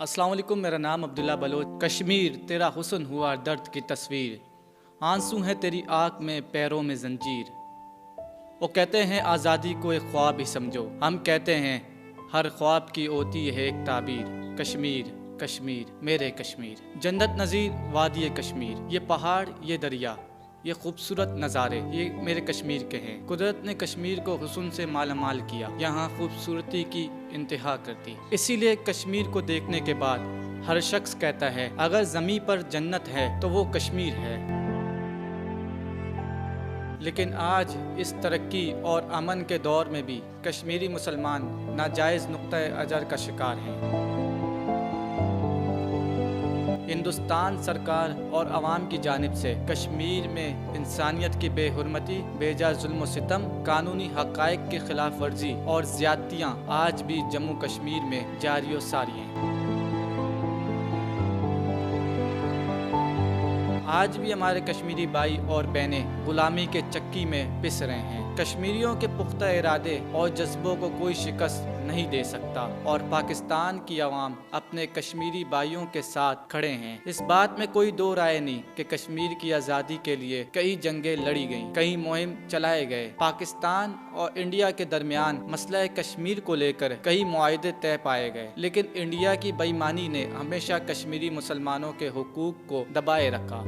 अस्सलाम वालेकुम, मेरा नाम अब्दुल्ला बलोच। कश्मीर तेरा हुस्न हुआ दर्द की तस्वीर, आंसू है तेरी आँख में पैरों में जंजीर। वो कहते हैं आज़ादी को एक ख्वाब ही समझो, हम कहते हैं हर ख्वाब की होती है एक ताबीर। कश्मीर कश्मीर मेरे कश्मीर, जन्नत नज़ीर वादी कश्मीर, ये पहाड़ ये दरिया ये खूबसूरत नज़ारे ये मेरे कश्मीर के हैं। कुदरत ने कश्मीर को हुस्न से मालामाल किया, यहाँ खूबसूरती की इंतहा कर दी। इसीलिए कश्मीर को देखने के बाद हर शख्स कहता है अगर ज़मीं पर जन्नत है तो वो कश्मीर है। लेकिन आज इस तरक्की और अमन के दौर में भी कश्मीरी मुसलमान नाजायज़ नुक्ता अजर का शिकार हैं। हिंदुस्तान सरकार और अवाम की जानिब से कश्मीर में इंसानियत की बेहुरमती, बेजा जुल्म सितम, कानूनी हक़ाइक़ की खिलाफ वर्जी और ज़्यादतियाँ आज भी जम्मू कश्मीर में जारी व सारी हैं। आज भी हमारे कश्मीरी भाई और बहनें गुलामी के चक्की में पिस रहे हैं। कश्मीरियों के पुख्ता इरादे और जज्बों को कोई शिकस्त नहीं दे सकता और पाकिस्तान की आवाम अपने कश्मीरी भाइयों के साथ खड़े हैं। इस बात में कोई दो राय नहीं कि कश्मीर की आज़ादी के लिए कई जंगें लड़ी गईं, कई मुहिम चलाए गए। पाकिस्तान और इंडिया के दरमियान मसला कश्मीर को लेकर कई मुआहदे तय पाए गए, लेकिन इंडिया की बेईमानी ने हमेशा कश्मीरी मुसलमानों के हुकूक को दबाए रखा।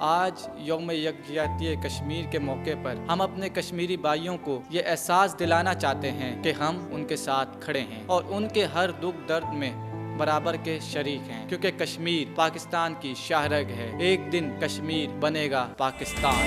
आज यौम यकजहती कश्मीर के मौके पर हम अपने कश्मीरी भाइयों को ये एहसास दिलाना चाहते हैं कि हम उनके साथ खड़े हैं और उनके हर दुख दर्द में बराबर के शरीक हैं, क्योंकि कश्मीर पाकिस्तान की शाहरग है। एक दिन कश्मीर बनेगा पाकिस्तान।